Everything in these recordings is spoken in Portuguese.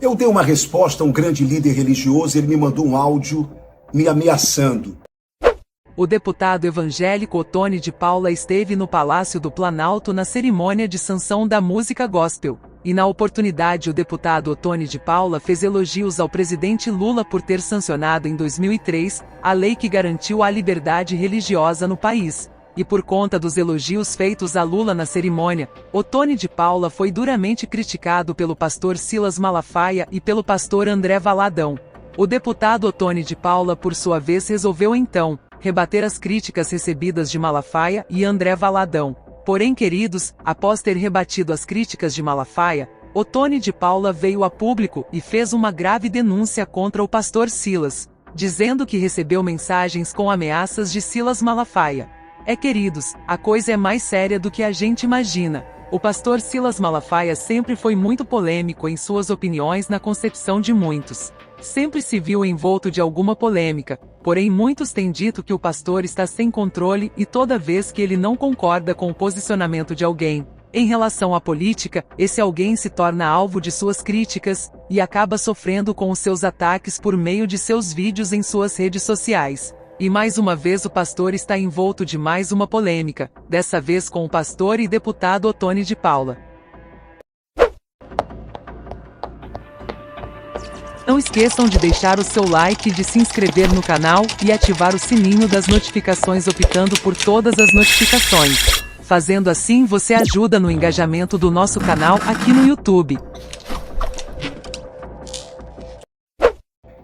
Eu dei uma resposta a um grande líder religioso, ele me mandou um áudio me ameaçando. O deputado evangélico Ottoni de Paula esteve no Palácio do Planalto na cerimônia de sanção da música gospel. E na oportunidade o deputado Ottoni de Paula fez elogios ao presidente Lula por ter sancionado em 2003 a lei que garantiu a liberdade religiosa no país. E por conta dos elogios feitos a Lula na cerimônia, Ottoni de Paula foi duramente criticado pelo pastor Silas Malafaia e pelo pastor André Valadão. O deputado Ottoni de Paula, por sua vez, resolveu então rebater as críticas recebidas de Malafaia e André Valadão. Porém, queridos, após ter rebatido as críticas de Malafaia, Ottoni de Paula veio a público e fez uma grave denúncia contra o pastor Silas, dizendo que recebeu mensagens com ameaças de Silas Malafaia. Queridos, a coisa é mais séria do que a gente imagina. O pastor Silas Malafaia sempre foi muito polêmico em suas opiniões na concepção de muitos. Sempre se viu envolto de alguma polêmica, porém muitos têm dito que o pastor está sem controle e toda vez que ele não concorda com o posicionamento de alguém em relação à política, esse alguém se torna alvo de suas críticas e acaba sofrendo com os seus ataques por meio de seus vídeos em suas redes sociais. E mais uma vez o pastor está envolto de mais uma polêmica, dessa vez com o pastor e deputado Ottoni de Paula. Não esqueçam de deixar o seu like e de se inscrever no canal e ativar o sininho das notificações optando por todas as notificações. Fazendo assim você ajuda no engajamento do nosso canal aqui no YouTube.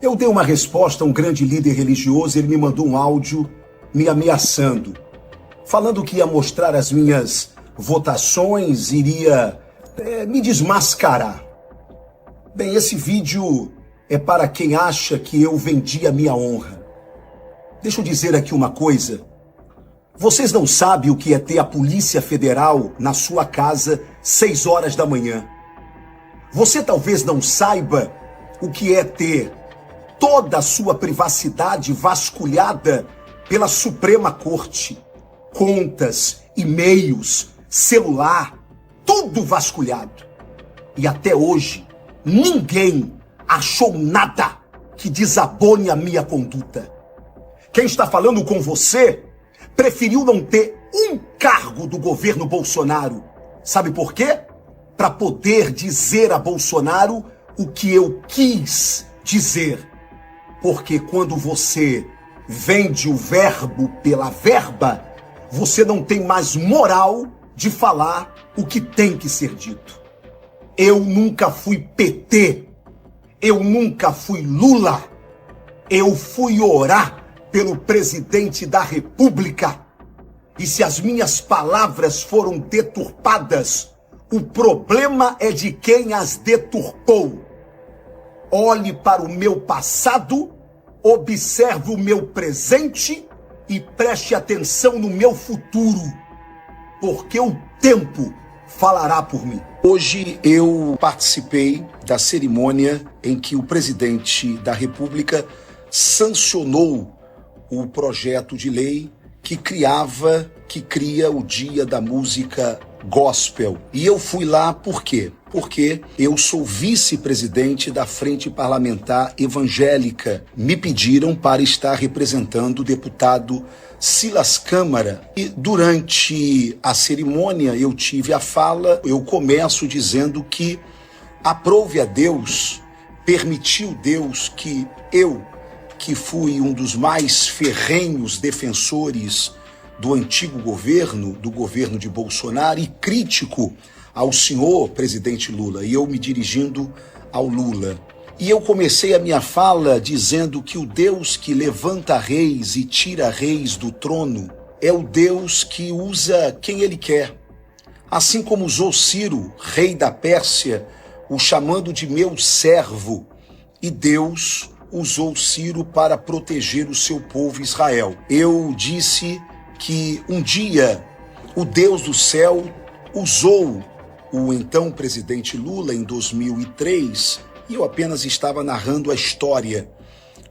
Eu dei uma resposta a um grande líder religioso, ele me mandou um áudio me ameaçando, falando que ia mostrar as minhas votações, iria me desmascarar. Bem, esse vídeo é para quem acha que eu vendi a minha honra. Deixa eu dizer aqui uma coisa. Vocês não sabem o que é ter a Polícia Federal na sua casa 6 horas da manhã. Você talvez não saiba o que é ter toda a sua privacidade vasculhada pela Suprema Corte. Contas, e-mails, celular, tudo vasculhado. E até hoje, ninguém achou nada que desabone a minha conduta. Quem está falando com você preferiu não ter um cargo do governo Bolsonaro. Sabe por quê? Para poder dizer a Bolsonaro o que eu quis dizer. Porque quando você vende o verbo pela verba, você não tem mais moral de falar o que tem que ser dito. Eu nunca fui PT, eu nunca fui Lula, eu fui orar pelo presidente da República. E se as minhas palavras foram deturpadas, o problema é de quem as deturpou. Olhe para o meu passado, observe o meu presente e preste atenção no meu futuro, porque o tempo falará por mim. Hoje eu participei da cerimônia em que o presidente da República sancionou o projeto de lei que cria o Dia da Música Gospel. E eu fui lá por quê? Porque eu sou vice-presidente da Frente Parlamentar Evangélica. Me pediram para estar representando o deputado Silas Câmara. E durante a cerimônia eu tive a fala, eu começo dizendo que aprove a Deus, permitiu Deus que eu, que fui um dos mais ferrenhos defensores do antigo governo, do governo de Bolsonaro, e crítico ao senhor presidente Lula, e eu me dirigindo ao Lula. E eu comecei a minha fala dizendo que o Deus que levanta reis e tira reis do trono é o Deus que usa quem ele quer. Assim como usou Ciro, rei da Pérsia, o chamando de meu servo, e Deus usou Ciro para proteger o seu povo Israel. Eu disse que um dia o Deus do céu usou o então presidente Lula em 2003, e eu apenas estava narrando a história,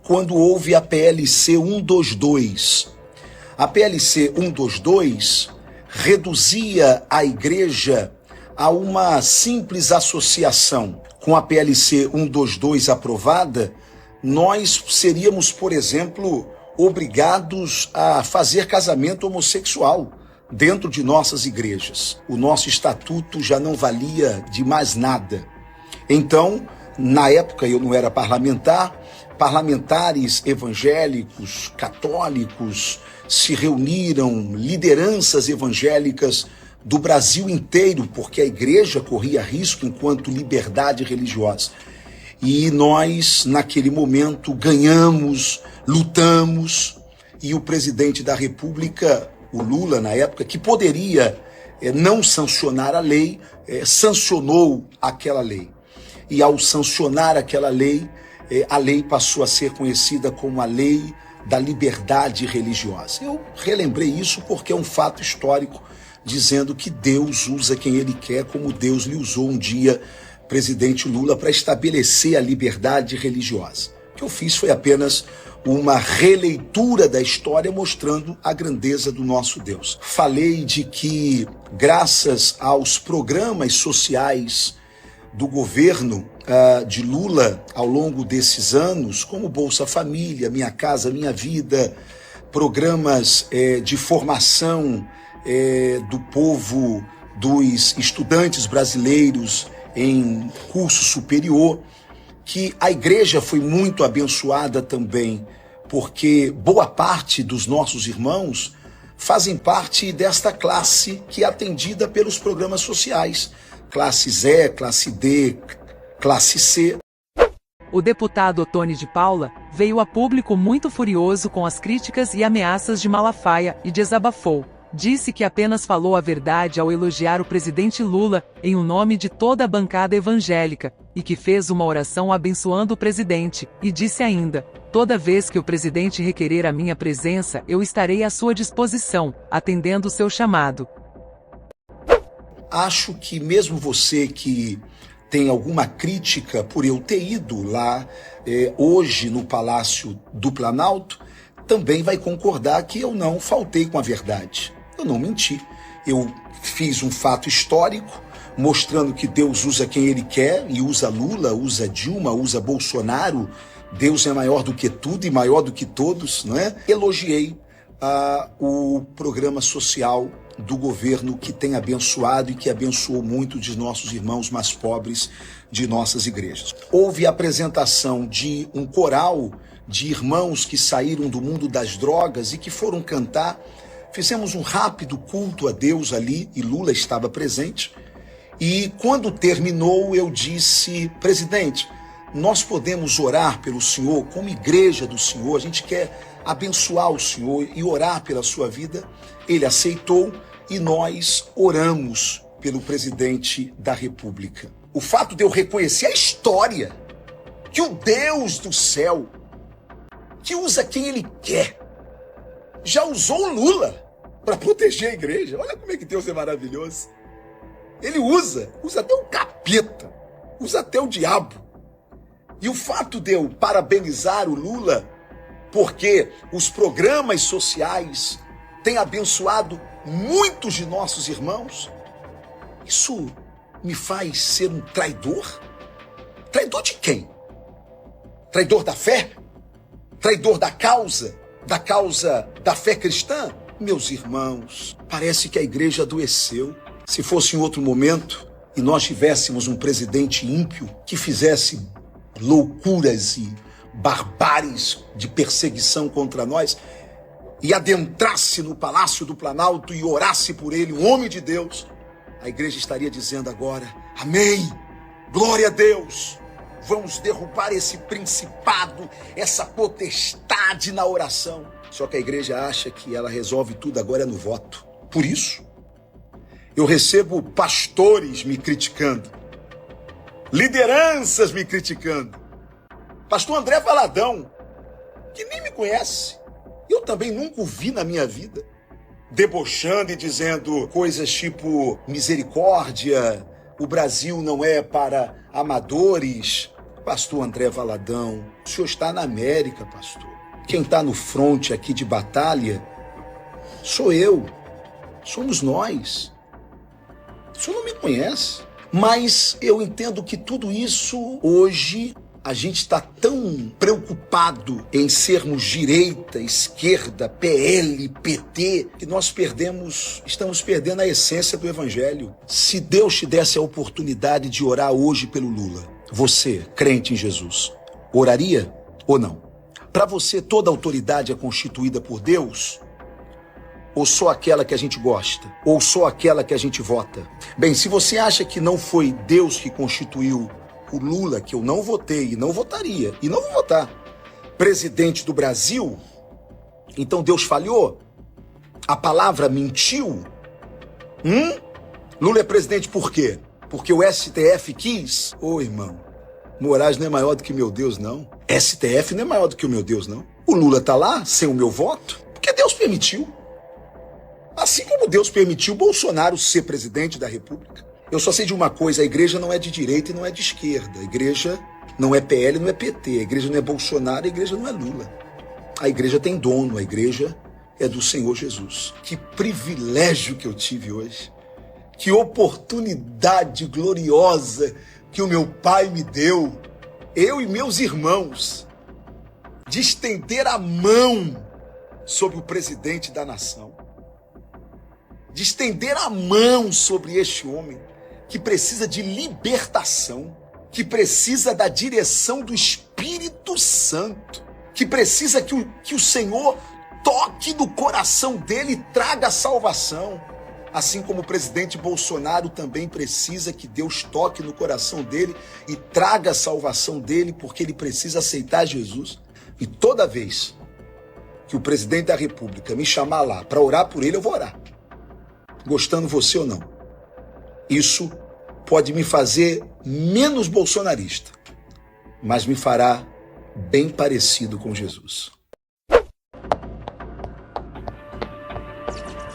quando houve a PLC 122. A PLC 122 reduzia a igreja a uma simples associação, com a PLC 122 aprovada, nós seríamos, por exemplo, obrigados a fazer casamento homossexual dentro de nossas igrejas. O nosso estatuto já não valia de mais nada. Então, na época eu não era parlamentar, parlamentares evangélicos, católicos, se reuniram, lideranças evangélicas do Brasil inteiro, porque a igreja corria risco enquanto liberdade religiosa. E nós, naquele momento, ganhamos, lutamos, e o presidente da República, o Lula, na época, que poderia não sancionar a lei, sancionou aquela lei. E ao sancionar aquela lei, a lei passou a ser conhecida como a Lei da Liberdade Religiosa. Eu relembrei isso porque é um fato histórico, dizendo que Deus usa quem Ele quer, como Deus lhe usou um dia, presidente Lula, para estabelecer a liberdade religiosa. O que eu fiz foi apenas uma releitura da história mostrando a grandeza do nosso Deus. Falei de que, graças aos programas sociais do governo de Lula ao longo desses anos, como Bolsa Família, Minha Casa Minha Vida, programas de formação do povo, dos estudantes brasileiros em curso superior, que a igreja foi muito abençoada também, porque boa parte dos nossos irmãos fazem parte desta classe que é atendida pelos programas sociais, classe Z, classe D, classe C. O deputado Ottoni de Paula veio a público muito furioso com as críticas e ameaças de Malafaia e desabafou. Disse que apenas falou a verdade ao elogiar o presidente Lula em nome de toda a bancada evangélica e que fez uma oração abençoando o presidente, e disse ainda: toda vez que o presidente requerer a minha presença, eu estarei à sua disposição, atendendo o seu chamado. Acho que mesmo você que tem alguma crítica por eu ter ido lá hoje no Palácio do Planalto, também vai concordar que eu não faltei com a verdade. Eu não menti. Eu fiz um fato histórico, mostrando que Deus usa quem Ele quer, e usa Lula, usa Dilma, usa Bolsonaro. Deus é maior do que tudo e maior do que todos, não é? Elogiei o programa social do governo que tem abençoado e que abençoou muito de nossos irmãos mais pobres de nossas igrejas. Houve a apresentação de um coral de irmãos que saíram do mundo das drogas e que foram cantar. Fizemos um rápido culto a Deus ali e Lula estava presente. E quando terminou, eu disse: presidente, nós podemos orar pelo senhor como igreja do senhor, a gente quer abençoar o senhor e orar pela sua vida. Ele aceitou e nós oramos pelo presidente da República. O fato de eu reconhecer a história, que o Deus do céu, que usa quem Ele quer, já usou o Lula para proteger a igreja. Olha como é que Deus é maravilhoso. Ele usa até o capeta, usa até o diabo. E o fato de eu parabenizar o Lula, porque os programas sociais têm abençoado muitos de nossos irmãos, isso me faz ser um traidor? Traidor de quem? Traidor da fé? Traidor da causa da fé cristã? Meus irmãos, parece que a igreja adoeceu. Se fosse em outro momento e nós tivéssemos um presidente ímpio que fizesse loucuras e barbáries de perseguição contra nós e adentrasse no Palácio do Planalto e orasse por ele, um homem de Deus, a igreja estaria dizendo agora: amém, glória a Deus, vamos derrubar esse principado, essa potestade na oração. Só que a igreja acha que ela resolve tudo agora no voto. Por isso, eu recebo pastores me criticando, lideranças me criticando. Pastor André Valadão, que nem me conhece, eu também nunca o vi na minha vida, debochando e dizendo coisas tipo: misericórdia, o Brasil não é para amadores. Pastor André Valadão, o senhor está na América, pastor. Quem está no fronte aqui de batalha sou eu, somos nós. O senhor não me conhece. Mas eu entendo que tudo isso hoje a gente está tão preocupado em sermos direita, esquerda, PL, PT, que nós estamos perdendo a essência do evangelho. Se Deus te desse a oportunidade de orar hoje pelo Lula, você, crente em Jesus, oraria ou não? Para você, toda autoridade é constituída por Deus? Ou só aquela que a gente gosta? Ou só aquela que a gente vota? Bem, se você acha que não foi Deus que constituiu o Lula, que eu não votei e não votaria, e não vou votar, presidente do Brasil, então Deus falhou? A palavra mentiu? Lula é presidente por quê? Porque o STF quis? Ô, irmão, Moraes não é maior do que meu Deus, não. STF não é maior do que o meu Deus, não. O Lula tá lá sem o meu voto porque Deus permitiu. Assim como Deus permitiu Bolsonaro ser presidente da República. Eu só sei de uma coisa, a igreja não é de direita e não é de esquerda. A igreja não é PL, não é PT. A igreja não é Bolsonaro, a igreja não é Lula. A igreja tem dono, a igreja é do Senhor Jesus. Que privilégio que eu tive hoje. Que oportunidade gloriosa que o meu pai me deu, eu e meus irmãos, de estender a mão sobre o presidente da nação. De estender a mão sobre este homem que precisa de libertação, que precisa da direção do Espírito Santo, que precisa que o Senhor toque no coração dele e traga salvação. Assim como o presidente Bolsonaro também precisa que Deus toque no coração dele e traga a salvação dele, porque ele precisa aceitar Jesus. E toda vez que o presidente da República me chamar lá para orar por ele, eu vou orar. Gostando você ou não. Isso pode me fazer menos bolsonarista, mas me fará bem parecido com Jesus.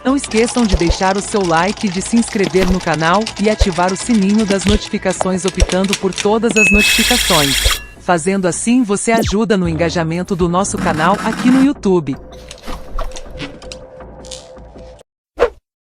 Não esqueçam de deixar o seu like e de se inscrever no canal e ativar o sininho das notificações optando por todas as notificações. Fazendo assim você ajuda no engajamento do nosso canal aqui no YouTube.